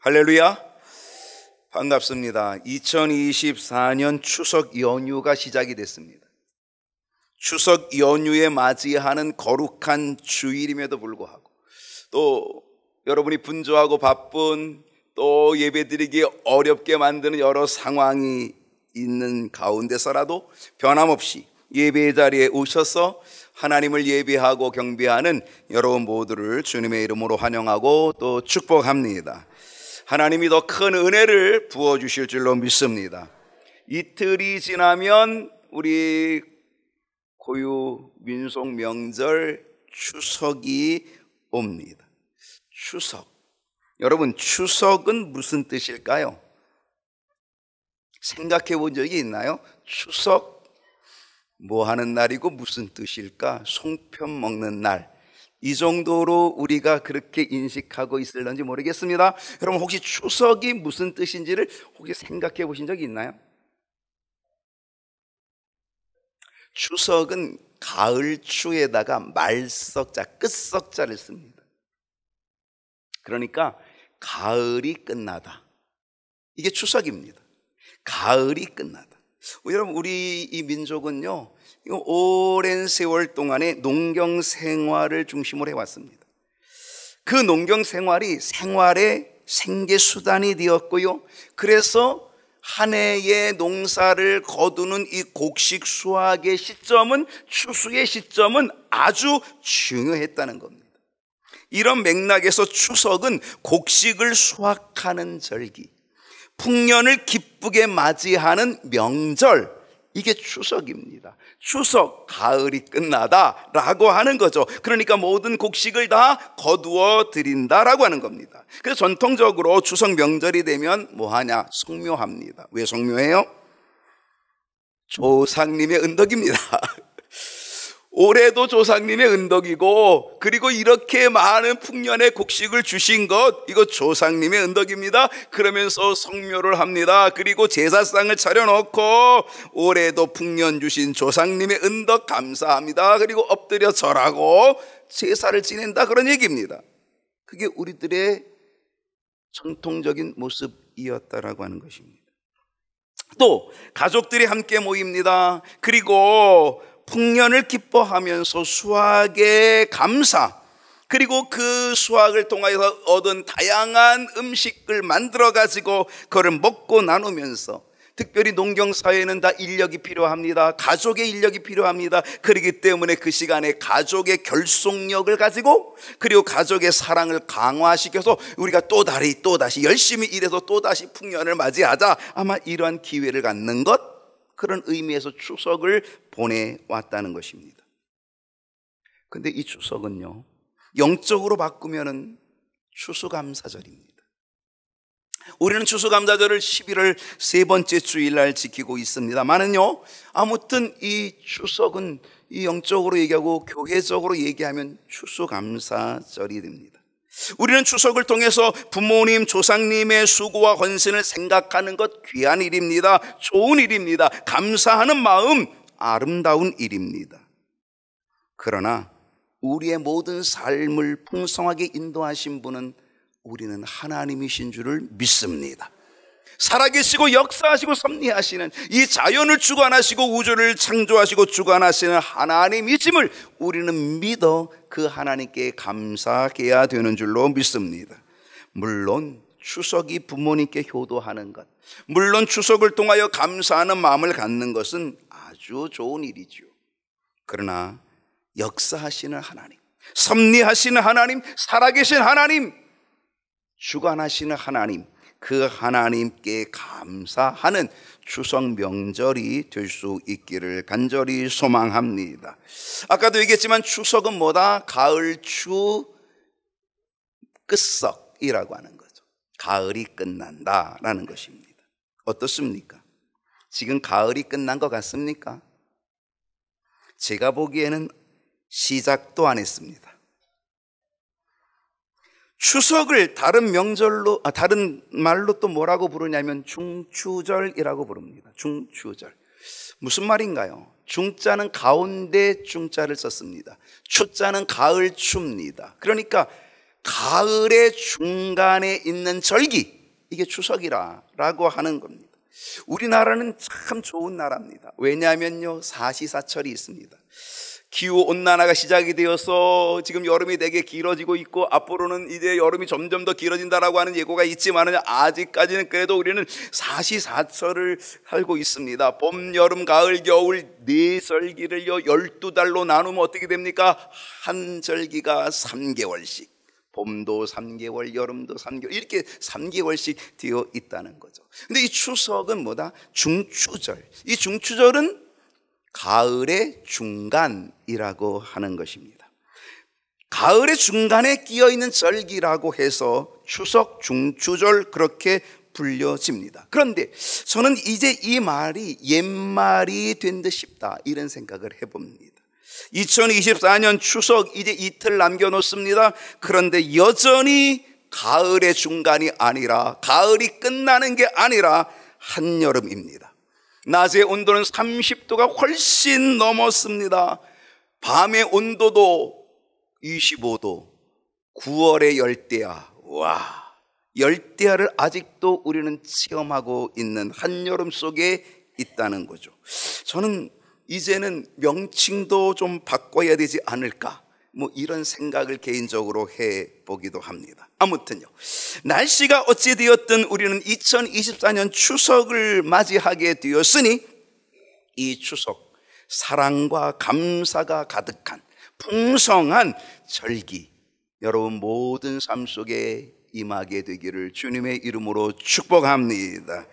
할렐루야, 반갑습니다. 2024년 추석 연휴가 시작이 됐습니다. 추석 연휴에 맞이하는 거룩한 주일임에도 불구하고 또 여러분이 분주하고 바쁜 또 예배드리기 어렵게 만드는 여러 상황이 있는 가운데서라도 변함없이 예배 자리에 오셔서 하나님을 예배하고 경배하는 여러분 모두를 주님의 이름으로 환영하고 또 축복합니다. 하나님이 더 큰 은혜를 부어주실 줄로 믿습니다. 이틀이 지나면 우리 고유 민속 명절 추석이 옵니다. 추석. 여러분, 추석은 무슨 뜻일까요? 생각해 본 적이 있나요? 추석 뭐 하는 날이고 무슨 뜻일까? 송편 먹는 날. 이 정도로 우리가 그렇게 인식하고 있을런지 모르겠습니다. 여러분, 혹시 추석이 무슨 뜻인지를 혹시 생각해 보신 적이 있나요? 추석은 가을추에다가 말석자, 끝석자를 씁니다. 그러니까 가을이 끝나다. 이게 추석입니다. 가을이 끝나다. 여러분, 우리 이 민족은요, 오랜 세월 동안에 농경 생활을 중심으로 해왔습니다. 그 농경 생활이 생활의 생계수단이 되었고요, 그래서 한 해의 농사를 거두는 이 곡식 수확의 시점은, 추수의 시점은 아주 중요했다는 겁니다. 이런 맥락에서 추석은 곡식을 수확하는 절기, 풍년을 기쁘게 맞이하는 명절, 이게 추석입니다. 추석, 가을이 끝나다라고 하는 거죠. 그러니까 모든 곡식을 다 거두어 드린다라고 하는 겁니다. 그래서 전통적으로 추석 명절이 되면 뭐 하냐? 성묘합니다. 왜 성묘해요? 조상님의 은덕입니다. 올해도 조상님의 은덕이고, 그리고 이렇게 많은 풍년의 곡식을 주신 것, 이거 조상님의 은덕입니다. 그러면서 성묘를 합니다. 그리고 제사상을 차려놓고 올해도 풍년 주신 조상님의 은덕 감사합니다. 그리고 엎드려 절하고 제사를 지낸다, 그런 얘기입니다. 그게 우리들의 전통적인 모습이었다라고 하는 것입니다. 또 가족들이 함께 모입니다. 그리고 풍년을 기뻐하면서 수확의 감사, 그리고 그 수확을 통하여서 얻은 다양한 음식을 만들어 가지고 그걸 먹고 나누면서, 특별히 농경사회는 다 인력이 필요합니다. 가족의 인력이 필요합니다. 그렇기 때문에 그 시간에 가족의 결속력을 가지고, 그리고 가족의 사랑을 강화시켜서 우리가 또다시 열심히 일해서 또다시 풍년을 맞이하자, 아마 이러한 기회를 갖는 것, 그런 의미에서 추석을 보내왔다는 것입니다. 근데 이 추석은요, 영적으로 바꾸면은 추수감사절입니다. 우리는 추수감사절을 11월 세 번째 주일날 지키고 있습니다만은요, 아무튼 이 추석은 이 영적으로 얘기하고 교회적으로 얘기하면 추수감사절이 됩니다. 우리는 추석을 통해서 부모님, 조상님의 수고와 헌신을 생각하는 것, 귀한 일입니다. 좋은 일입니다. 감사하는 마음, 아름다운 일입니다. 그러나 우리의 모든 삶을 풍성하게 인도하신 분은 우리는 하나님이신 줄을 믿습니다. 살아계시고 역사하시고 섭리하시는, 이 자연을 주관하시고 우주를 창조하시고 주관하시는 하나님이심을 우리는 믿어 그 하나님께 감사해야 되는 줄로 믿습니다. 물론 추석이 부모님께 효도하는 것, 물론 추석을 통하여 감사하는 마음을 갖는 것은 아주 좋은 일이죠. 그러나 역사하시는 하나님, 섭리하시는 하나님, 살아계신 하나님, 주관하시는 하나님, 그 하나님께 감사하는 추석 명절이 될 수 있기를 간절히 소망합니다. 아까도 얘기했지만 추석은 뭐다? 가을추 끝석이라고 하는 거죠. 가을이 끝난다라는 것입니다. 어떻습니까? 지금 가을이 끝난 것 같습니까? 제가 보기에는 시작도 안 했습니다. 추석을 다른 명절로, 다른 말로 또 뭐라고 부르냐면 중추절이라고 부릅니다. 중추절. 무슨 말인가요? 중자는 가운데 중자를 썼습니다. 추자는 가을 추입니다. 그러니까 가을의 중간에 있는 절기, 이게 추석이라고 하는 겁니다. 우리나라는 참 좋은 나라입니다. 왜냐하면요, 사시사철이 있습니다. 기후온난화가 시작이 되어서 지금 여름이 되게 길어지고 있고, 앞으로는 이제 여름이 점점 더 길어진다라고 하는 예고가 있지만 아직까지는 그래도 우리는 사시사철을 살고 있습니다. 봄, 여름, 가을, 겨울 네 절기를요 12달로 나누면 어떻게 됩니까? 한 절기가 3개월씩, 봄도 3개월, 여름도 3개월, 이렇게 3개월씩 되어 있다는 거죠. 근데 이 추석은 뭐다? 중추절. 이 중추절은 가을의 중간이라고 하는 것입니다. 가을의 중간에 끼어 있는 절기라고 해서 추석, 중추절 그렇게 불려집니다. 그런데 저는 이제 이 말이 옛말이 된 듯 싶다, 이런 생각을 해봅니다. 2024년 추석 이제 이틀 남겨놓습니다. 그런데 여전히 가을의 중간이 아니라, 가을이 끝나는 게 아니라 한여름입니다. 낮의 온도는 30도가 훨씬 넘었습니다. 밤의 온도도 25도. 9월의 열대야. 와, 열대야를 아직도 우리는 체험하고 있는 한여름 속에 있다는 거죠. 저는 이제는 명칭도 좀 바꿔야 되지 않을까, 이런 생각을 개인적으로 해보기도 합니다. 아무튼요, 날씨가 어찌 되었든 우리는 2024년 추석을 맞이하게 되었으니, 이 추석 사랑과 감사가 가득한 풍성한 절기, 여러분 모든 삶 속에 임하게 되기를 주님의 이름으로 축복합니다.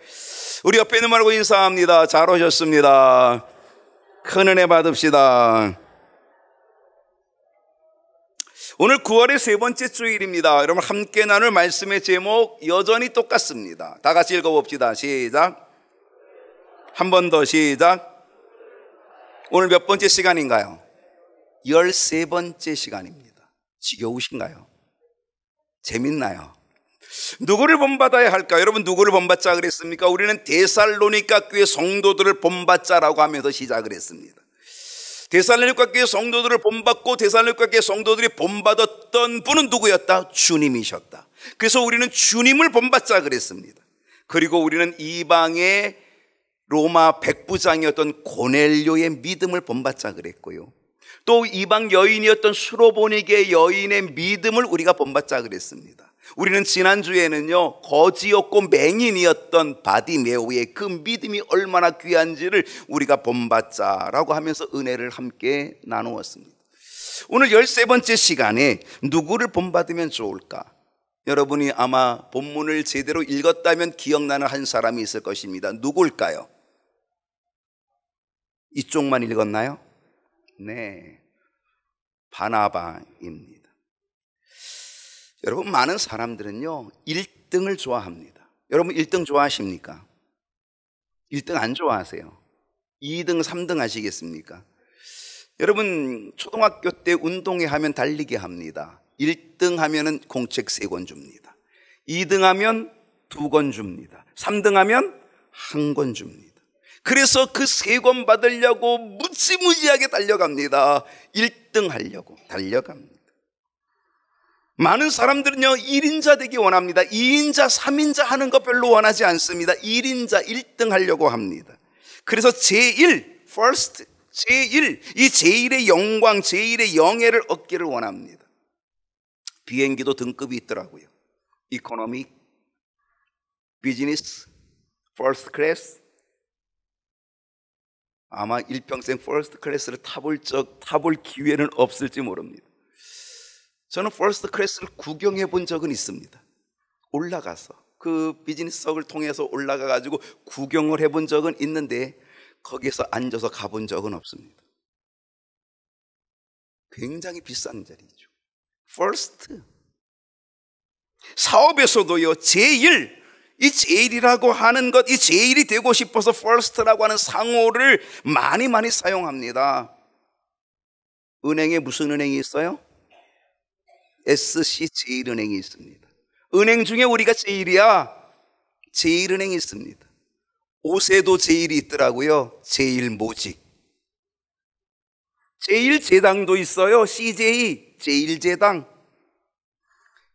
우리 옆에 있는 말고 인사합니다. 잘 오셨습니다. 큰 은혜 받읍시다. 오늘 9월의 세 번째 주일입니다. 여러분, 함께 나눌 말씀의 제목 여전히 똑같습니다. 다 같이 읽어봅시다. 시작. 한 번 더 시작. 오늘 몇 번째 시간인가요? 13번째 시간입니다. 지겨우신가요? 재밌나요? 누구를 본받아야 할까? 여러분, 누구를 본받자 그랬습니까? 우리는 데살로니가 교회 성도들을 본받자라고 하면서 시작을 했습니다. 데살로니가 교회 성도들을 본받고, 데살로니가 교회 성도들이 본받았던 분은 누구였다? 주님이셨다. 그래서 우리는 주님을 본받자 그랬습니다. 그리고 우리는 이방의 로마 백부장이었던 고넬료의 믿음을 본받자 그랬고요, 또 이방 여인이었던 수로보니게 여인의 믿음을 우리가 본받자 그랬습니다. 우리는 지난주에는요, 거지였고 맹인이었던 바디메오의 그 믿음이 얼마나 귀한지를 우리가 본받자라고 하면서 은혜를 함께 나누었습니다. 오늘 13번째 시간에 누구를 본받으면 좋을까? 여러분이 아마 본문을 제대로 읽었다면 기억나는 한 사람이 있을 것입니다. 누굴까요? 이쪽만 읽었나요? 네, 바나바입니다. 여러분, 많은 사람들은요 1등을 좋아합니다. 여러분 1등 좋아하십니까? 1등 안 좋아하세요? 2등, 3등 하시겠습니까? 여러분, 초등학교 때 운동회 하면 달리기 합니다. 1등 하면은 공책 3권 줍니다. 2등 하면 2권 줍니다. 3등 하면 1권 줍니다. 그래서 그 3권 받으려고 무지무지하게 달려갑니다. 1등 하려고 달려갑니다. 많은 사람들은요 1인자 되기 원합니다. 2인자, 3인자 하는 거 별로 원하지 않습니다. 1인자 1등 하려고 합니다. 그래서 제1, first, 제1, 이 제1의 영광, 제1의 영예를 얻기를 원합니다. 비행기도 등급이 있더라고요. 이코노미, 비즈니스, 퍼스트 클래스. 아마 일평생 퍼스트 클래스를 타볼 기회는 없을지 모릅니다. 저는 퍼스트 클래스를 구경해 본 적은 있습니다. 올라가서 그 비즈니스석을 통해서 올라가 가지고 구경을 해본 적은 있는데 거기에서 앉아서 가본 적은 없습니다. 굉장히 비싼 자리죠. 퍼스트. 사업에서도요 제일, 이 제일이라고 하는 것, 이 제일이 되고 싶어서 퍼스트라고 하는 상호를 많이 사용합니다. 은행에 무슨 은행이 있어요? SC 제일은행이 있습니다. 은행 중에 우리가 제일이야. 제일은행이 있습니다. 옷에도 제일이 있더라고요. 제일모직. 제일제당도 있어요. CJ, 제일제당.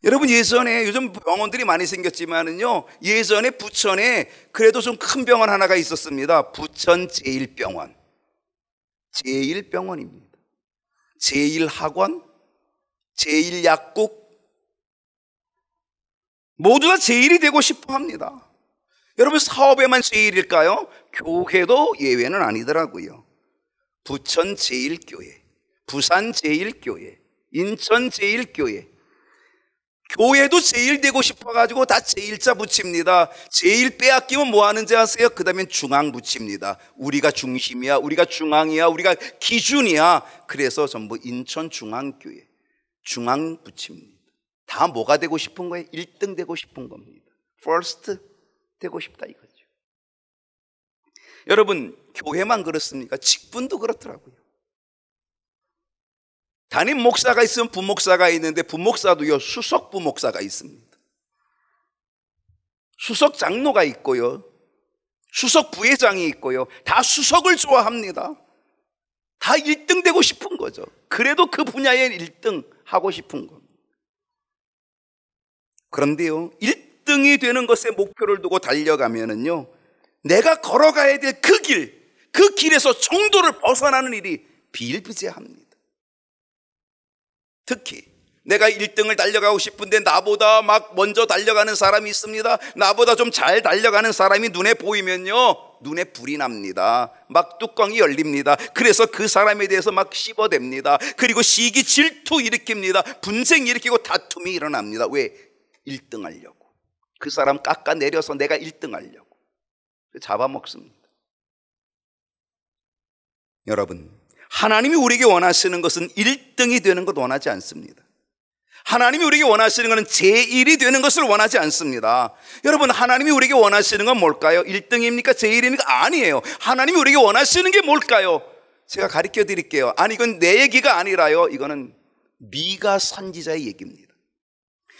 여러분, 예전에, 요즘 병원들이 많이 생겼지만은요, 예전에 부천에 그래도 좀 큰 병원 하나가 있었습니다. 부천 제1병원. 제1병원입니다. 제1학원, 제1약국, 모두 다 제1이 되고 싶어 합니다. 여러분, 사업에만 제1일까요? 교회도 예외는 아니더라고요. 부천 제1교회, 부산 제1교회, 인천 제1교회, 교회도 제일 되고 싶어가지고 다 제일자 붙입니다. 제일 빼앗기면 뭐 하는지 아세요? 그 다음엔 중앙 붙입니다. 우리가 중심이야, 우리가 중앙이야, 우리가 기준이야. 그래서 전부 인천중앙교회 중앙 붙입니다. 다 뭐가 되고 싶은 거예요? 1등 되고 싶은 겁니다. First 되고 싶다 이거죠. 여러분, 교회만 그렇습니까? 직분도 그렇더라고요. 담임 목사가 있으면 부목사가 있는데, 부목사도요, 수석 부목사가 있습니다. 수석 장로가 있고요, 수석 부회장이 있고요. 다 수석을 좋아합니다. 다 1등 되고 싶은 거죠. 그래도 그 분야에 1등 하고 싶은 겁니다. 그런데요, 1등이 되는 것에 목표를 두고 달려가면은요, 내가 걸어가야 될 그 길에서 정도를 벗어나는 일이 비일비재합니다. 특히 내가 1등을 달려가고 싶은데 나보다 막 먼저 달려가는 사람이 있습니다. 나보다 좀 잘 달려가는 사람이 눈에 보이면요, 눈에 불이 납니다. 막 뚜껑이 열립니다. 그래서 그 사람에 대해서 막 씹어댑니다. 그리고 시기, 질투 일으킵니다. 분쟁 일으키고 다툼이 일어납니다. 왜? 1등 하려고. 그 사람 깎아내려서 내가 1등 하려고 잡아먹습니다. 여러분, 하나님이 우리에게 원하시는 것은 1등이 되는 것 원하지 않습니다. 하나님이 우리에게 원하시는 것은 제1이 되는 것을 원하지 않습니다. 여러분, 하나님이 우리에게 원하시는 건 뭘까요? 1등입니까? 제1입니까? 아니에요. 하나님이 우리에게 원하시는 게 뭘까요? 제가 가르쳐 드릴게요. 아니, 이건 내 얘기가 아니라요, 이거는 미가 선지자의 얘기입니다.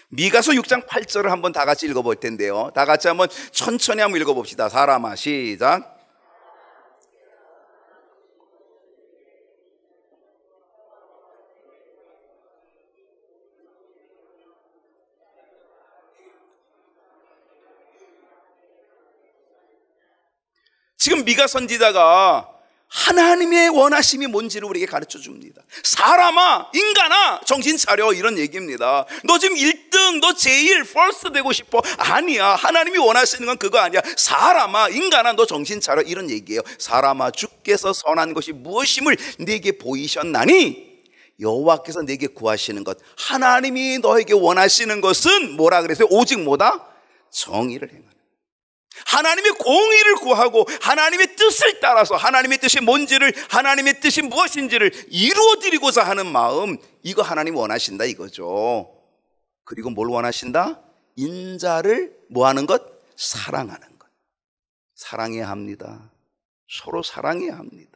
미가서 6장 8절을 한번 다 같이 읽어볼 텐데요, 다 같이 한번 천천히 한번 읽어봅시다. 사람아, 시작. 지금 미가 선지자가 하나님의 원하심이 뭔지를 우리에게 가르쳐 줍니다. 사람아, 인간아, 정신 차려, 이런 얘기입니다. 너 지금 1등, 너 제일 퍼스트 되고 싶어? 아니야. 하나님이 원하시는 건 그거 아니야. 사람아, 인간아, 너 정신 차려, 이런 얘기예요. 사람아, 주께서 선한 것이 무엇임을 내게 보이셨나니 여호와께서 내게 구하시는 것, 하나님이 너에게 원하시는 것은 뭐라 그랬어요? 오직 뭐다? 정의를 행하는, 하나님의 공의를 구하고 하나님의 뜻을 따라서 하나님의 뜻이 뭔지를, 하나님의 뜻이 무엇인지를 이루어드리고자 하는 마음, 이거 하나님 원하신다 이거죠. 그리고 뭘 원하신다? 인자를 뭐하는 것? 사랑하는 것. 사랑해야 합니다. 서로 사랑해야 합니다.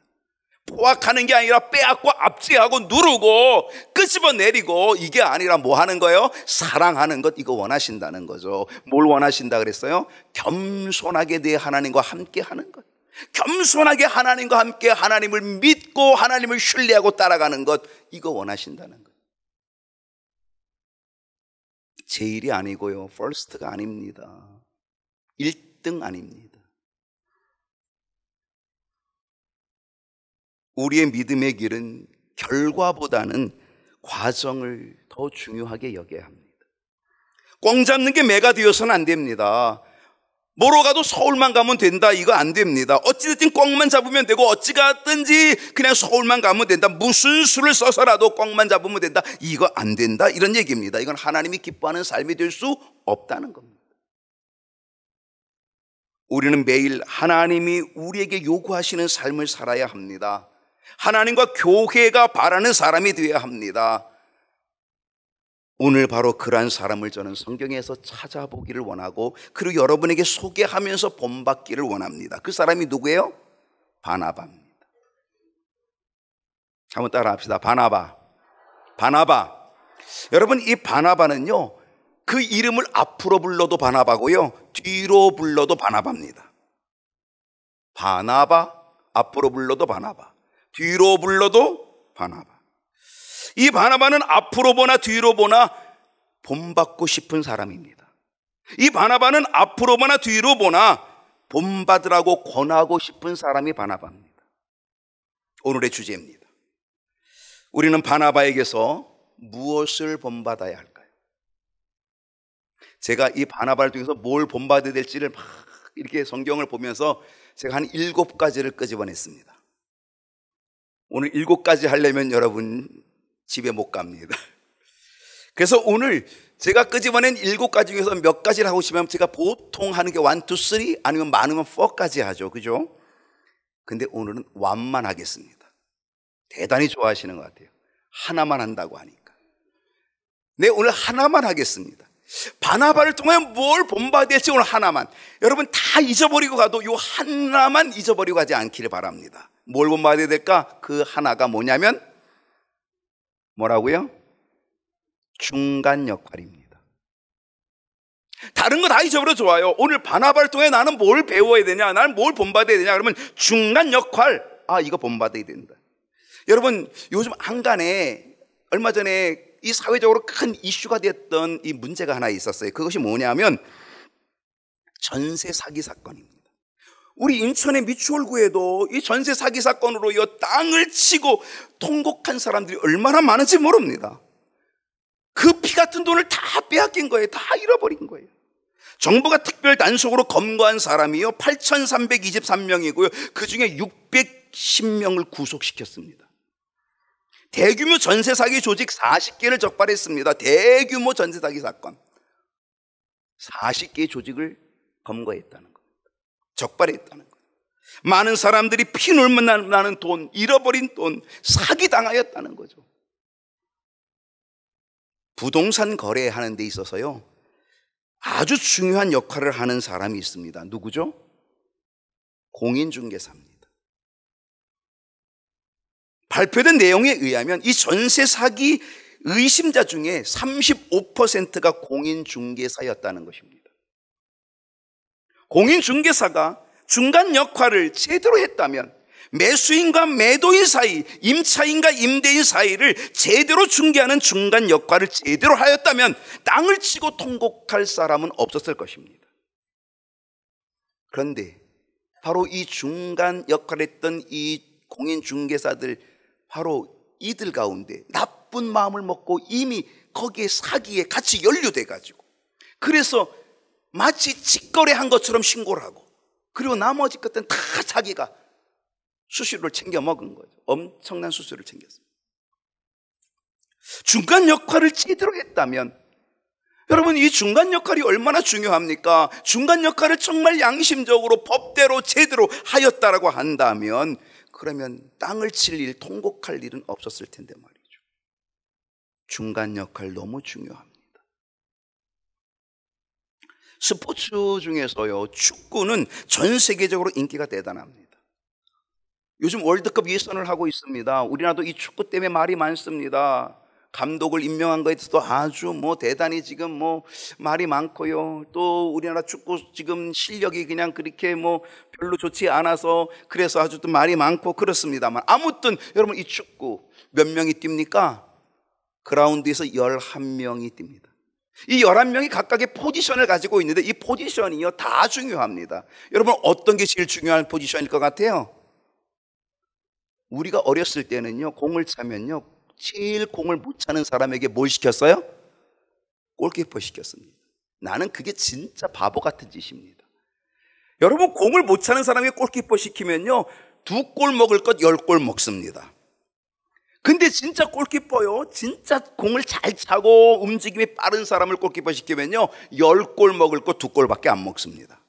포악하는 게 아니라 빼앗고 압제하고 누르고 끄집어내리고, 이게 아니라 뭐 하는 거예요? 사랑하는 것, 이거 원하신다는 거죠. 뭘 원하신다 그랬어요? 겸손하게 내 하나님과 함께 하는 것, 겸손하게 하나님과 함께 하나님을 믿고 하나님을 신뢰하고 따라가는 것, 이거 원하신다는 것. 제일이 아니고요, first가 아닙니다. 1등 아닙니다. 우리의 믿음의 길은 결과보다는 과정을 더 중요하게 여겨야 합니다. 꽝 잡는 게 매가 되어서는 안 됩니다. 뭐로 가도 서울만 가면 된다, 이거 안 됩니다. 어찌됐든 꽝만 잡으면 되고, 어찌 갔든지 그냥 서울만 가면 된다, 무슨 수를 써서라도 꽝만 잡으면 된다, 이거 안 된다, 이런 얘기입니다. 이건 하나님이 기뻐하는 삶이 될 수 없다는 겁니다. 우리는 매일 하나님이 우리에게 요구하시는 삶을 살아야 합니다. 하나님과 교회가 바라는 사람이 되어야 합니다. 오늘 바로 그러한 사람을 저는 성경에서 찾아보기를 원하고, 그리고 여러분에게 소개하면서 본받기를 원합니다. 그 사람이 누구예요? 바나바입니다. 한번 따라 합시다. 바나바. 바나바. 여러분, 이 바나바는요, 그 이름을 앞으로 불러도 바나바고요, 뒤로 불러도 바나바입니다. 바나바, 앞으로 불러도 바나바, 뒤로 불러도 바나바. 이 바나바는 앞으로 보나 뒤로 보나 본받고 싶은 사람입니다. 이 바나바는 앞으로 보나 뒤로 보나 본받으라고 권하고 싶은 사람이 바나바입니다. 오늘의 주제입니다. 우리는 바나바에게서 무엇을 본받아야 할까요? 제가 이 바나바를 통해서 뭘 본받아야 될지를 막 이렇게 성경을 보면서 제가 한 7가지를 끄집어냈습니다. 오늘 7가지 하려면 여러분 집에 못 갑니다. 그래서 오늘 제가 끄집어낸 7가지 중에서 몇 가지를 하고 싶으면 제가 보통 하는 게 1, 2, 3 아니면 많으면 4까지 하죠. 그죠? 근데 오늘은 1만 하겠습니다. 대단히 좋아하시는 것 같아요. 하나만 한다고 하니까. 네, 오늘 하나만 하겠습니다. 바나바를 통해 뭘 본받아야 될지 오늘 하나만. 여러분 다 잊어버리고 가도 요 하나만 잊어버리고 가지 않기를 바랍니다. 뭘 본받아야 될까? 그 하나가 뭐냐면 뭐라고요? 중간 역할입니다. 다른 거 다 잊어버려 좋아요. 오늘 바나바를 통해 나는 뭘 배워야 되냐, 나는 뭘 본받아야 되냐, 그러면 중간 역할, 이거 본받아야 된다. 여러분 요즘 한간에 얼마 전에 이 사회적으로 큰 이슈가 됐던 이 문제가 하나 있었어요. 그것이 뭐냐면 전세 사기 사건입니다. 우리 인천의 미추홀구에도 이 전세 사기 사건으로 이 땅을 치고 통곡한 사람들이 얼마나 많은지 모릅니다. 그 피 같은 돈을 다 빼앗긴 거예요. 다 잃어버린 거예요. 정부가 특별 단속으로 검거한 사람이요 8,323명이고요 그 중에 610명을 구속시켰습니다. 대규모 전세 사기 조직 40개를 적발했습니다. 대규모 전세 사기 사건 40개의 조직을 검거했다는 겁니다. 적발했다는 거예요. 많은 사람들이 피눈물 나는 돈, 잃어버린 돈, 사기당하였다는 거죠. 부동산 거래하는 데 있어서요 아주 중요한 역할을 하는 사람이 있습니다. 누구죠? 공인중개사입니다. 발표된 내용에 의하면 이 전세 사기 의심자 중에 35%가 공인중개사였다는 것입니다. 공인중개사가 중간 역할을 제대로 했다면, 매수인과 매도인 사이, 임차인과 임대인 사이를 제대로 중개하는 중간 역할을 제대로 하였다면 땅을 치고 통곡할 사람은 없었을 것입니다. 그런데 바로 이 중간 역할을 했던 이 공인중개사들, 바로 이들 가운데 나쁜 마음을 먹고 이미 거기에 사기에 같이 연루돼 가지고, 그래서 마치 직거래한 것처럼 신고를 하고, 그리고 나머지 것들은 다 자기가 수수료를 챙겨 먹은 거죠. 엄청난 수수료를 챙겼습니다. 중간 역할을 제대로 했다면, 여러분 이 중간 역할이 얼마나 중요합니까? 중간 역할을 정말 양심적으로 법대로 제대로 하였다라고 한다면, 그러면 땅을 칠 일, 통곡할 일은 없었을 텐데 말이죠. 중간 역할 너무 중요합니다. 스포츠 중에서요 축구는 전 세계적으로 인기가 대단합니다. 요즘 월드컵 예선을 하고 있습니다. 우리나라도 이 축구 때문에 말이 많습니다. 감독을 임명한 거에 대해서도 아주 대단히 지금 말이 많고요. 또 우리나라 축구 지금 실력이 그냥 그렇게 별로 좋지 않아서 그래서 아주 또 말이 많고 그렇습니다만, 아무튼 여러분 이 축구 몇 명이 뜁니까? 그라운드에서 11명이 뜁니다. 이 11명이 각각의 포지션을 가지고 있는데 이 포지션이요 다 중요합니다. 여러분 어떤 게 제일 중요한 포지션일 것 같아요? 우리가 어렸을 때는요 공을 차면요 제일 공을 못 차는 사람에게 뭘 시켰어요? 골키퍼 시켰습니다. 나는 그게 진짜 바보 같은 짓입니다. 여러분 공을 못 차는 사람에게 골키퍼 시키면요 2골 먹을 것 10골 먹습니다. 근데 진짜 골키퍼요 진짜 공을 잘 차고 움직임이 빠른 사람을 골키퍼 시키면요 10골 먹을 것 2골밖에 안 먹습니다.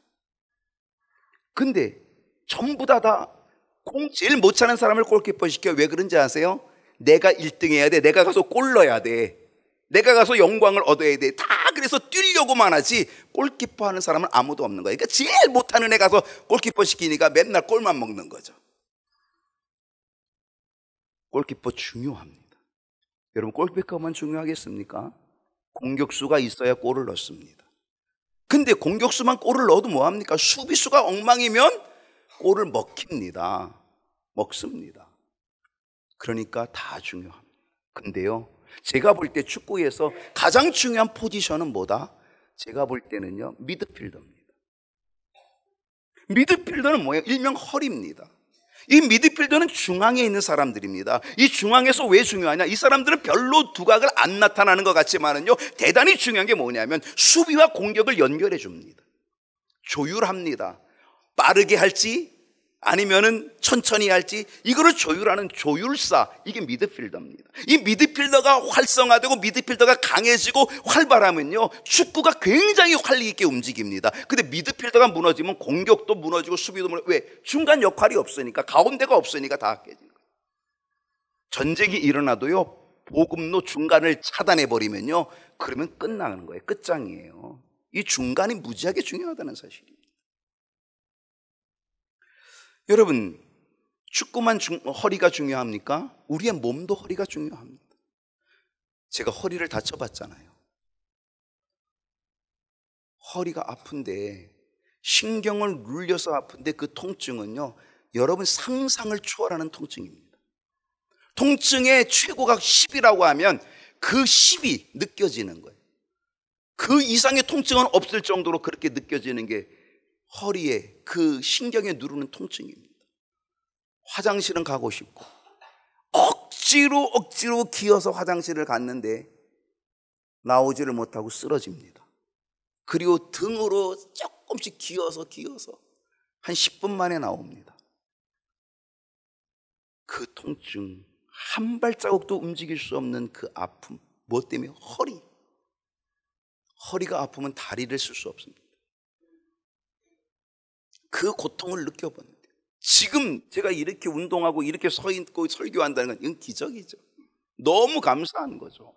근데 전부 다 공 제일 못 차는 사람을 골키퍼 시켜. 왜 그런지 아세요? 내가 1등 해야 돼. 내가 가서 골 넣어야 돼. 내가 가서 영광을 얻어야 돼. 다 그래서 뛰려고만 하지 골키퍼 하는 사람은 아무도 없는 거예요. 그러니까 제일 못하는 애 가서 골키퍼 시키니까 맨날 골만 먹는 거죠. 골키퍼 중요합니다. 여러분 골키퍼만 중요하겠습니까? 공격수가 있어야 골을 넣습니다. 근데 공격수만 골을 넣어도 뭐합니까? 수비수가 엉망이면 골을 먹힙니다. 먹습니다. 그러니까 다 중요합니다. 근데요 제가 볼 때 축구에서 가장 중요한 포지션은 뭐다? 제가 볼 때는요, 미드필더입니다. 미드필더는 뭐예요? 일명 허리입니다. 이 미드필더는 중앙에 있는 사람들입니다. 이 중앙에서 왜 중요하냐? 이 사람들은 별로 두각을 안 나타나는 것 같지만은요, 대단히 중요한 게 뭐냐면 수비와 공격을 연결해 줍니다. 조율합니다. 빠르게 할지 아니면은 천천히 할지 이거를 조율하는 조율사, 이게 미드필더입니다. 이 미드필더가 활성화되고 미드필더가 강해지고 활발하면요, 축구가 굉장히 활기 있게 움직입니다. 근데 미드필더가 무너지면 공격도 무너지고 수비도 무너지고, 왜? 중간 역할이 없으니까, 가운데가 없으니까 다 깨지는 거예요. 전쟁이 일어나도요, 보급로 중간을 차단해버리면요, 그러면 끝나는 거예요. 끝장이에요. 이 중간이 무지하게 중요하다는 사실입니다. 여러분, 축구만 허리가 중요합니까? 우리의 몸도 허리가 중요합니다. 제가 허리를 다쳐봤잖아요. 허리가 아픈데, 신경을 눌려서 아픈데 그 통증은요, 여러분 상상을 초월하는 통증입니다. 통증의 최고가 10이라고 하면 그 10이 느껴지는 거예요. 그 이상의 통증은 없을 정도로 그렇게 느껴지는 게 허리에, 그 신경에 누르는 통증입니다. 화장실은 가고 싶고 억지로 기어서 화장실을 갔는데 나오지를 못하고 쓰러집니다. 그리고 등으로 조금씩 기어서 한 10분 만에 나옵니다. 그 통증, 한 발자국도 움직일 수 없는 그 아픔, 뭐 때문에? 허리가 아프면 다리를 쓸 수 없습니다. 그 고통을 느껴보는데, 지금 제가 이렇게 운동하고 이렇게 서 있고 설교한다는 건 이건 기적이죠. 너무 감사한 거죠.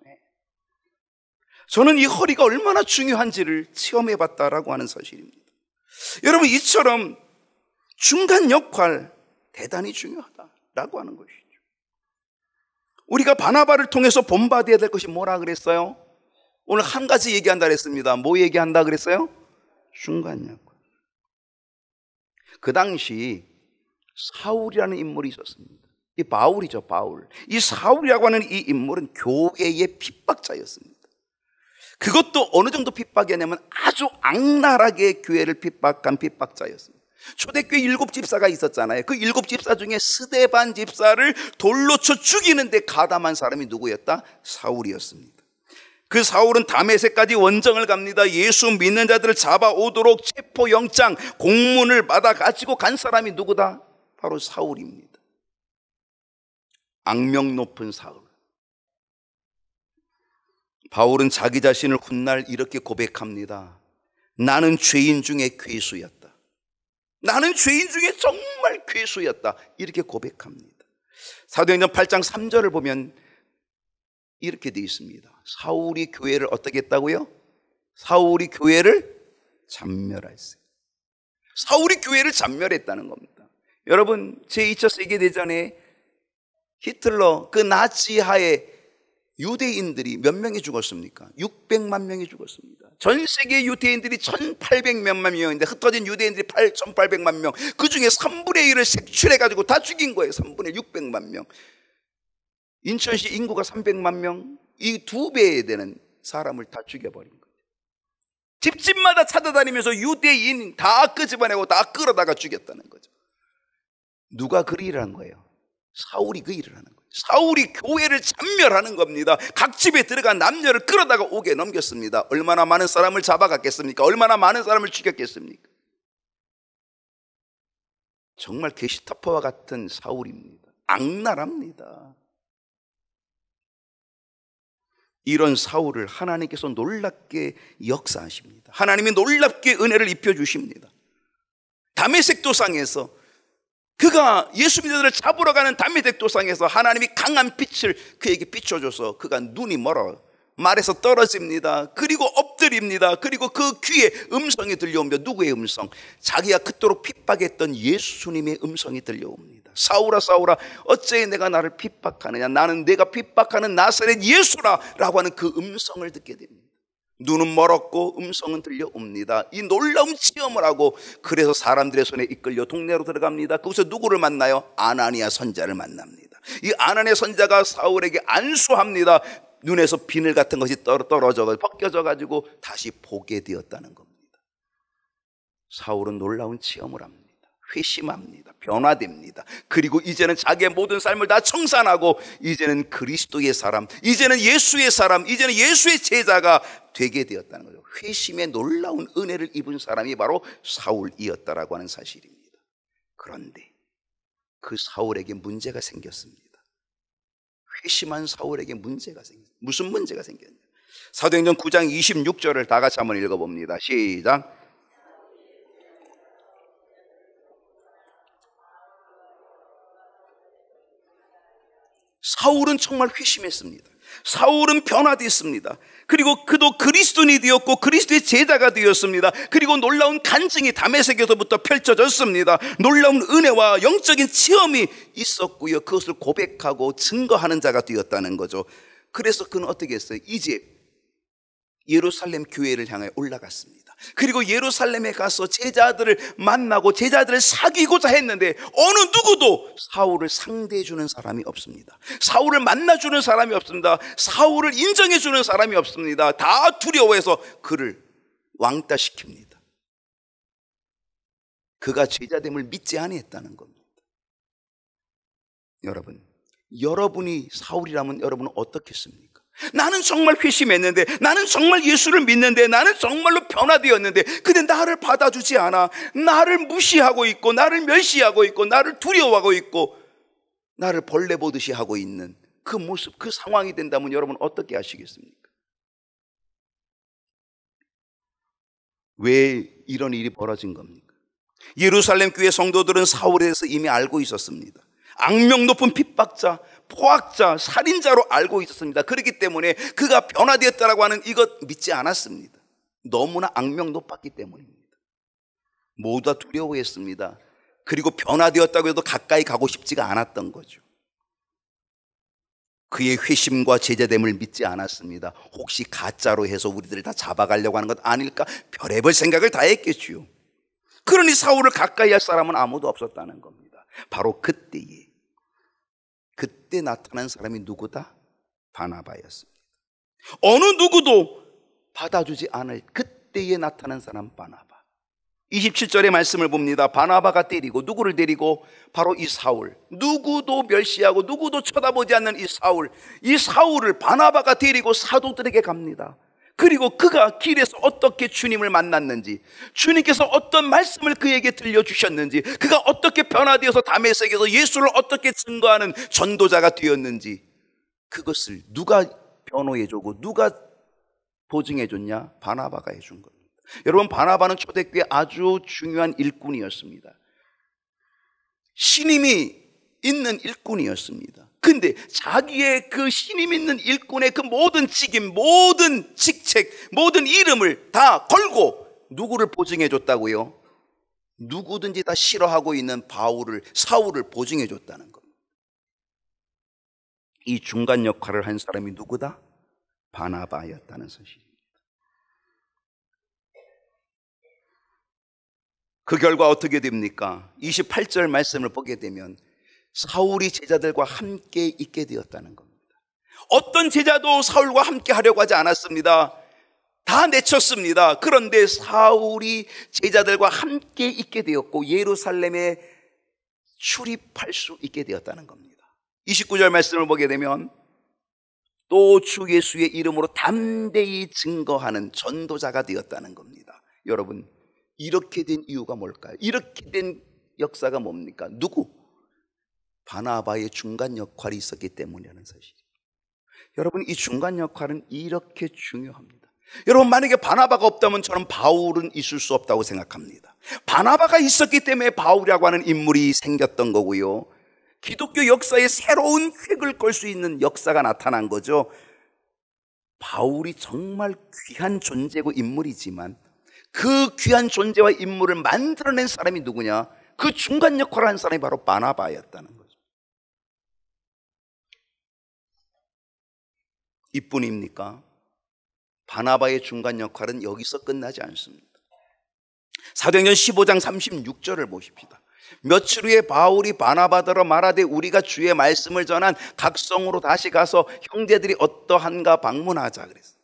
저는 이 허리가 얼마나 중요한지를 체험해봤다라고 하는 사실입니다. 여러분, 이처럼 중간 역할 대단히 중요하다라고 하는 것이죠. 우리가 바나바를 통해서 본받아야 될 것이 뭐라 그랬어요? 오늘 한 가지 얘기한다 그랬습니다. 뭐 얘기한다 그랬어요? 중간 역할. 그 당시 사울이라는 인물이 있었습니다. 이 바울이죠, 바울. 이 사울이라고 하는 이 인물은 교회의 핍박자였습니다. 그것도 어느 정도 핍박이었냐면 아주 악랄하게 교회를 핍박한 핍박자였습니다. 초대교회 7집사가 있었잖아요. 그 7집사 중에 스데반 집사를 돌로 쳐 죽이는데 가담한 사람이 누구였다? 사울이었습니다. 그 사울은 다메섹까지 원정을 갑니다. 예수 믿는 자들을 잡아오도록 체포영장, 공문을 받아 가지고 간 사람이 누구다? 바로 사울입니다. 악명 높은 사울. 바울은 자기 자신을 훗날 이렇게 고백합니다. 나는 죄인 중에 괴수였다. 나는 죄인 중에 정말 괴수였다. 이렇게 고백합니다. 사도행전 8장 3절을 보면 이렇게 되어 있습니다. 사울이 교회를 어떻게 했다고요? 사울이 교회를 잔멸했어요. 사울이 교회를 잔멸했다는 겁니다. 여러분, 제2차 세계대전에 히틀러, 그 나치 하에 유대인들이 몇 명이 죽었습니까? 600만 명이 죽었습니다. 전 세계 유대인들이 1800몇만 명인데 흩어진 유대인들이 1800만 명, 그 중에 3분의 1을 색출해가지고 다 죽인 거예요. 3분의 1, 600만 명. 인천시 인구가 300만 명, 이 2배 되는 사람을 다 죽여버린 거예요. 집집마다 찾아다니면서 유대인 다 끄집어내고 다 끌어다가 죽였다는 거죠. 누가 그 일을 한 거예요? 사울이 그 일을 하는 거예요. 사울이 교회를 잔멸하는 겁니다. 각 집에 들어간 남녀를 끌어다가 옥에 넘겼습니다. 얼마나 많은 사람을 잡아갔겠습니까? 얼마나 많은 사람을 죽였겠습니까? 정말 게시타포와 같은 사울입니다. 악랄합니다. 이런 사울을 하나님께서 놀랍게 역사하십니다. 하나님이 놀랍게 은혜를 입혀주십니다. 다메섹 도상에서, 그가 예수 믿는 자들을 잡으러 가는 다메섹 도상에서 하나님이 강한 빛을 그에게 비춰줘서 그가 눈이 멀어 말에서 떨어집니다. 그리고 엎드립니다. 그리고 그 귀에 음성이 들려오며, 누구의 음성? 자기가 그토록 핍박했던 예수님의 음성이 들려옵니다. 사울아 사울아 어째 내가 나를 핍박하느냐, 나는 내가 핍박하는 나사렛 예수라 라고 하는 그 음성을 듣게 됩니다. 눈은 멀었고 음성은 들려옵니다. 이 놀라운 체험을 하고, 그래서 사람들의 손에 이끌려 동네로 들어갑니다. 거기서 누구를 만나요? 아나니아 선자를 만납니다. 이 아나니아 선자가 사울에게 안수합니다. 눈에서 비늘 같은 것이 떨어져 벗겨져 가지고 다시 보게 되었다는 겁니다. 사울은 놀라운 체험을 합니다. 회심합니다. 변화됩니다. 그리고 이제는 자기의 모든 삶을 다 청산하고 이제는 그리스도의 사람, 이제는 예수의 사람, 이제는 예수의 제자가 되게 되었다는 거죠. 회심의 놀라운 은혜를 입은 사람이 바로 사울이었다라고 하는 사실입니다. 그런데 그 사울에게 문제가 생겼습니다. 회심한 사울에게 문제가 생겼습니다. 무슨 문제가 생겼냐? 사도행전 9장 26절을 다 같이 한번 읽어봅니다. 시작. 사울은 정말 회심했습니다. 사울은 변화됐습니다. 그리고 그도 그리스도인이 되었고 그리스도의 제자가 되었습니다. 그리고 놀라운 간증이 다메섹에서부터 펼쳐졌습니다. 놀라운 은혜와 영적인 체험이 있었고요. 그것을 고백하고 증거하는 자가 되었다는 거죠. 그래서 그는 어떻게 했어요? 이제 예루살렘 교회를 향해 올라갔습니다. 그리고 예루살렘에 가서 제자들을 만나고 제자들을 사귀고자 했는데 어느 누구도 사울을 상대해 주는 사람이 없습니다. 사울을 만나주는 사람이 없습니다. 사울을 인정해 주는 사람이 없습니다. 다 두려워해서 그를 왕따시킵니다. 그가 제자됨을 믿지 아니했다는 겁니다. 여러분이 사울이라면 여러분은 어떻겠습니까? 나는 정말 회심했는데, 나는 정말 예수를 믿는데, 나는 정말로 변화되었는데, 근데 나를 받아주지 않아. 나를 무시하고 있고, 나를 멸시하고 있고, 나를 두려워하고 있고, 나를 벌레 보듯이 하고 있는 그 모습, 그 상황이 된다면 여러분 어떻게 하시겠습니까? 왜 이런 일이 벌어진 겁니까? 예루살렘 교회 성도들은 사울에 대해서 이미 알고 있었습니다. 악명 높은 핍박자, 포악자, 살인자로 알고 있었습니다. 그렇기 때문에 그가 변화되었다라고 하는 이것 믿지 않았습니다. 너무나 악명 높았기 때문입니다. 모두 다 두려워했습니다. 그리고 변화되었다고 해도 가까이 가고 싶지가 않았던 거죠. 그의 회심과 제자됨을 믿지 않았습니다. 혹시 가짜로 해서 우리들을 다 잡아가려고 하는 것 아닐까? 별의별 생각을 다 했겠지요. 그러니 사울을 가까이 할 사람은 아무도 없었다는 겁니다. 바로 그때 나타난 사람이 누구다? 바나바였습니다. 어느 누구도 받아주지 않을 그때에 나타난 사람 바나바. 27절의 말씀을 봅니다. 바나바가 때리고, 누구를 데리고? 바로 이 사울, 누구도 멸시하고 누구도 쳐다보지 않는 이 사울을 바나바가 데리고 사도들에게 갑니다. 그리고 그가 길에서 어떻게 주님을 만났는지, 주님께서 어떤 말씀을 그에게 들려주셨는지, 그가 어떻게 변화되어서 다메섹에서 예수를 어떻게 증거하는 전도자가 되었는지, 그것을 누가 변호해주고 누가 보증해줬냐? 바나바가 해준 겁니다. 여러분, 바나바는 초대교회 아주 중요한 일꾼이었습니다. 신임이 있는 일꾼이었습니다. 근데 자기의 그 신임 있는 일꾼의 그 모든 직임, 모든 직책, 모든 이름을 다 걸고 누구를 보증해 줬다고요? 누구든지 다 싫어하고 있는 사울을 보증해 줬다는 겁니다. 이 중간 역할을 한 사람이 누구다? 바나바였다는 사실입니다. 그 결과 어떻게 됩니까? 28절 말씀을 보게 되면 사울이 제자들과 함께 있게 되었다는 겁니다. 어떤 제자도 사울과 함께 하려고 하지 않았습니다. 다 내쳤습니다. 그런데 사울이 제자들과 함께 있게 되었고 예루살렘에 출입할 수 있게 되었다는 겁니다. 29절 말씀을 보게 되면 또 주 예수의 이름으로 담대히 증거하는 전도자가 되었다는 겁니다. 여러분, 이렇게 된 이유가 뭘까요? 이렇게 된 역사가 뭡니까? 바나바의 중간 역할이 있었기 때문이라는 사실이에요. 여러분, 이 중간 역할은 이렇게 중요합니다. 여러분, 만약에 바나바가 없다면 저는 바울은 있을 수 없다고 생각합니다. 바나바가 있었기 때문에 바울이라고 하는 인물이 생겼던 거고요. 기독교 역사에 새로운 획을 걸 수 있는 역사가 나타난 거죠. 바울이 정말 귀한 존재고 인물이지만 그 귀한 존재와 인물을 만들어낸 사람이 누구냐? 그 중간 역할을 한 사람이 바로 바나바였다는 거죠. 이뿐입니까? 바나바의 중간 역할은 여기서 끝나지 않습니다. 사도행전 15장 36절을 보십시다. 며칠 후에 바울이 바나바더러 말하되 우리가 주의 말씀을 전한 각성으로 다시 가서 형제들이 어떠한가 방문하자 그랬어요.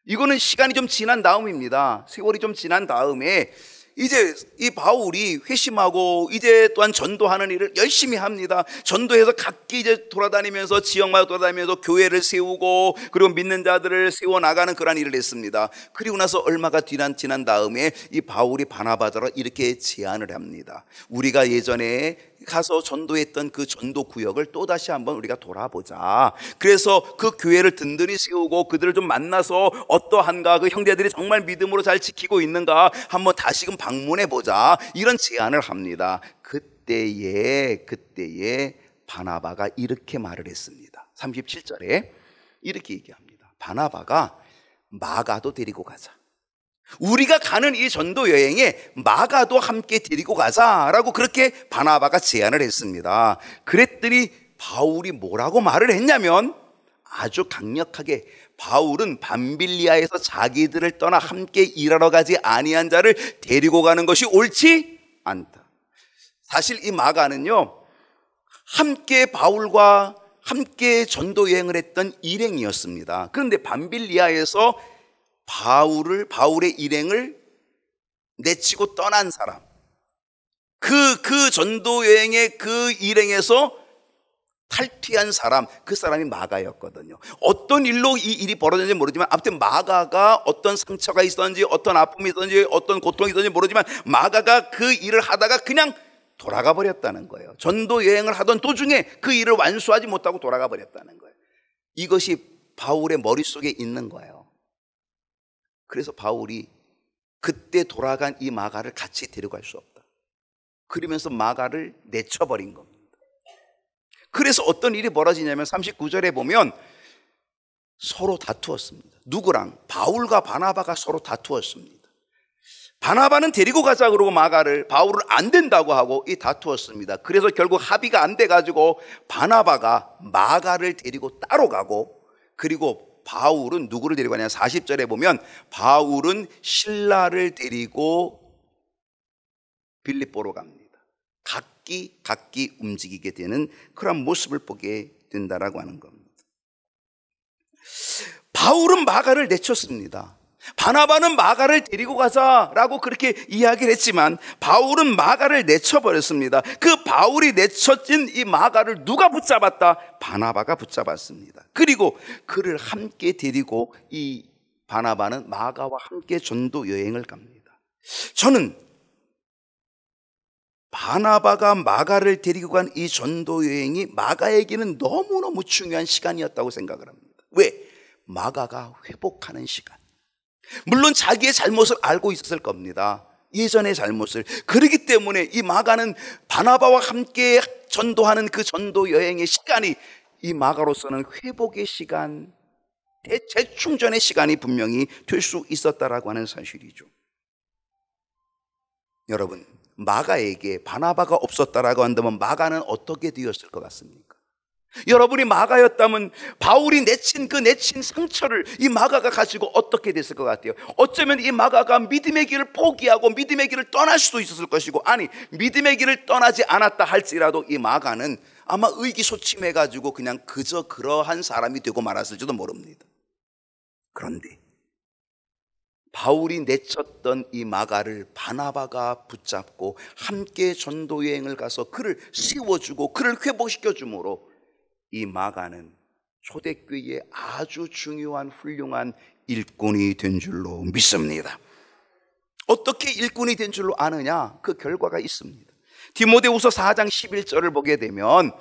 이거는 시간이 좀 지난 다음입니다. 세월이 좀 지난 다음에 이제 이 바울이 회심하고 이제 또한 전도하는 일을 열심히 합니다. 전도해서 각기 이제 돌아다니면서 지역마다 돌아다니면서 교회를 세우고 그리고 믿는 자들을 세워나가는 그런 일을 했습니다. 그리고 나서 얼마가 지난 다음에 이 바울이 바나바더러 이렇게 제안을 합니다. 우리가 예전에 가서 전도했던 그 전도 구역을 또다시 한번 우리가 돌아보자. 그래서 그 교회를 든든히 세우고 그들을 좀 만나서 어떠한가, 그 형제들이 정말 믿음으로 잘 지키고 있는가 한번 다시금 방문해 보자, 이런 제안을 합니다. 그때에 바나바가 이렇게 말을 했습니다. 37절에 이렇게 얘기합니다. 바나바가 마가도 데리고 가자. 우리가 가는 이 전도 여행에 마가도 함께 데리고 가자라고 그렇게 바나바가 제안을 했습니다. 그랬더니 바울이 뭐라고 말을 했냐면 아주 강력하게 바울은 밤빌리아에서 자기들을 떠나 함께 일하러 가지 아니한 자를 데리고 가는 것이 옳지 않다. 사실 이 마가는요, 함께 바울과 함께 전도 여행을 했던 일행이었습니다. 그런데 밤빌리아에서 바울의 일행을 내치고 떠난 사람, 그 전도 여행의 그 일행에서 탈퇴한 사람, 그 사람이 마가였거든요. 어떤 일로 이 일이 벌어졌는지 모르지만 아무튼 마가가 어떤 상처가 있었는지, 어떤 아픔이 있었는지, 어떤 고통이 있었는지 모르지만 마가가 그 일을 하다가 그냥 돌아가 버렸다는 거예요. 전도 여행을 하던 도중에 그 일을 완수하지 못하고 돌아가 버렸다는 거예요. 이것이 바울의 머릿속에 있는 거예요. 그래서 바울이 그때 돌아간 이 마가를 같이 데려갈 수 없다, 그러면서 마가를 내쳐버린 겁니다. 그래서 어떤 일이 벌어지냐면 39절에 보면 서로 다투었습니다. 누구랑? 바울과 바나바가 서로 다투었습니다. 바나바는 데리고 가자 그러고 마가를, 바울은 안 된다고 하고 이 다투었습니다. 그래서 결국 합의가 안 돼가지고 바나바가 마가를 데리고 따로 가고, 그리고 바울은 누구를 데리고 가냐? 40절에 보면 바울은 신라를 데리고 빌립보로 갑니다. 각기 움직이게 되는 그런 모습을 보게 된다라고 하는 겁니다. 바울은 마가를 내쳤습니다. 바나바는 마가를 데리고 가자라고 그렇게 이야기를 했지만 바울은 마가를 내쳐버렸습니다. 그 바울이 내쳐진 이 마가를 누가 붙잡았다? 바나바가 붙잡았습니다. 그리고 그를 함께 데리고 이 바나바는 마가와 함께 전도 여행을 갑니다. 저는 바나바가 마가를 데리고 간 이 전도 여행이 마가에게는 너무너무 중요한 시간이었다고 생각을 합니다. 왜? 마가가 회복하는 시간. 물론 자기의 잘못을 알고 있었을 겁니다. 예전의 잘못을. 그렇기 때문에 이 마가는 바나바와 함께 전도하는 그 전도 여행의 시간이 이 마가로서는 회복의 시간, 재충전의 시간이 분명히 될 수 있었다라고 하는 사실이죠. 여러분, 마가에게 바나바가 없었다라고 한다면 마가는 어떻게 되었을 것 같습니까? 여러분이 마가였다면 바울이 내친 상처를 이 마가가 가지고 어떻게 됐을 것 같아요? 어쩌면 이 마가가 믿음의 길을 포기하고 믿음의 길을 떠날 수도 있었을 것이고, 아니 믿음의 길을 떠나지 않았다 할지라도 이 마가는 아마 의기소침해가지고 그냥 그저 그러한 사람이 되고 말았을지도 모릅니다. 그런데 바울이 내쳤던 이 마가를 바나바가 붙잡고 함께 전도 여행을 가서 그를 세워주고 그를 회복시켜주므로 이 마가는 초대교회의 아주 중요한 훌륭한 일꾼이 된 줄로 믿습니다. 어떻게 일꾼이 된 줄로 아느냐? 그 결과가 있습니다. 디모데후서 4장 11절을 보게 되면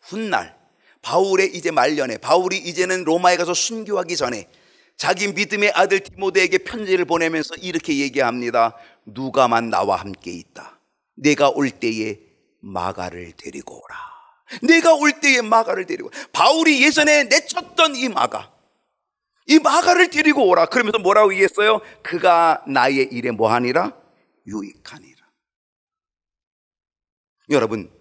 훗날 바울의 이제 말년에, 바울이 이제는 로마에 가서 순교하기 전에 자기 믿음의 아들 디모데에게 편지를 보내면서 이렇게 얘기합니다. 누가만 나와 함께 있다. 내가 올 때에 마가를 데리고 오라. 내가 올 때에 마가를 데리고, 바울이 예전에 내쳤던 이 마가를 데리고 오라. 그러면서 뭐라고 얘기했어요? 그가 나의 일에 뭐하니라? 유익하니라. 여러분,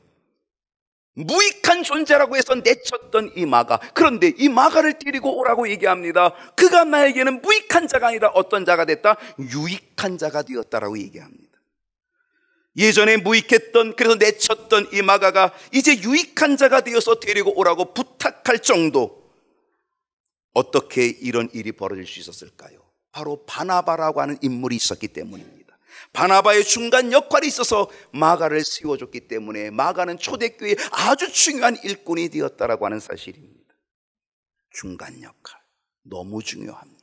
무익한 존재라고 해서 내쳤던 이 마가, 그런데 이 마가를 데리고 오라고 얘기합니다. 그가 나에게는 무익한 자가 아니라 어떤 자가 됐다? 유익한 자가 되었다라고 얘기합니다. 예전에 무익했던, 그래서 내쳤던 이 마가가 이제 유익한 자가 되어서 데리고 오라고 부탁할 정도. 어떻게 이런 일이 벌어질 수 있었을까요? 바로 바나바라고 하는 인물이 있었기 때문입니다. 바나바의 중간 역할이 있어서 마가를 세워줬기 때문에 마가는 초대교회의 아주 중요한 일꾼이 되었다라고 하는 사실입니다. 중간 역할, 너무 중요합니다.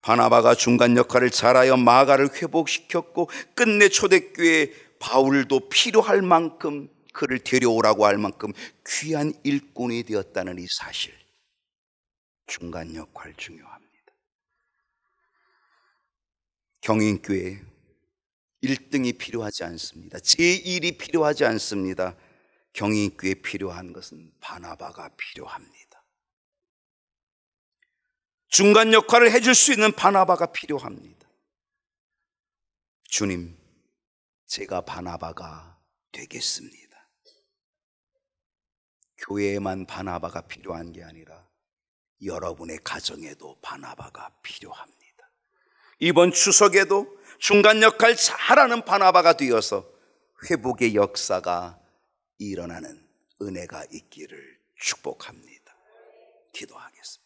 바나바가 중간 역할을 잘하여 마가를 회복시켰고, 끝내 초대교회 바울도 필요할 만큼, 그를 데려오라고 할 만큼 귀한 일꾼이 되었다는 이 사실, 중간 역할 중요합니다. 경인교회 1등이 필요하지 않습니다. 제1이 필요하지 않습니다. 경인교회에 필요한 것은 바나바가 필요합니다. 중간 역할을 해줄 수 있는 바나바가 필요합니다. 주님, 제가 바나바가 되겠습니다. 교회에만 바나바가 필요한 게 아니라 여러분의 가정에도 바나바가 필요합니다. 이번 추석에도 중간 역할 잘하는 바나바가 되어서 회복의 역사가 일어나는 은혜가 있기를 축복합니다. 기도하겠습니다.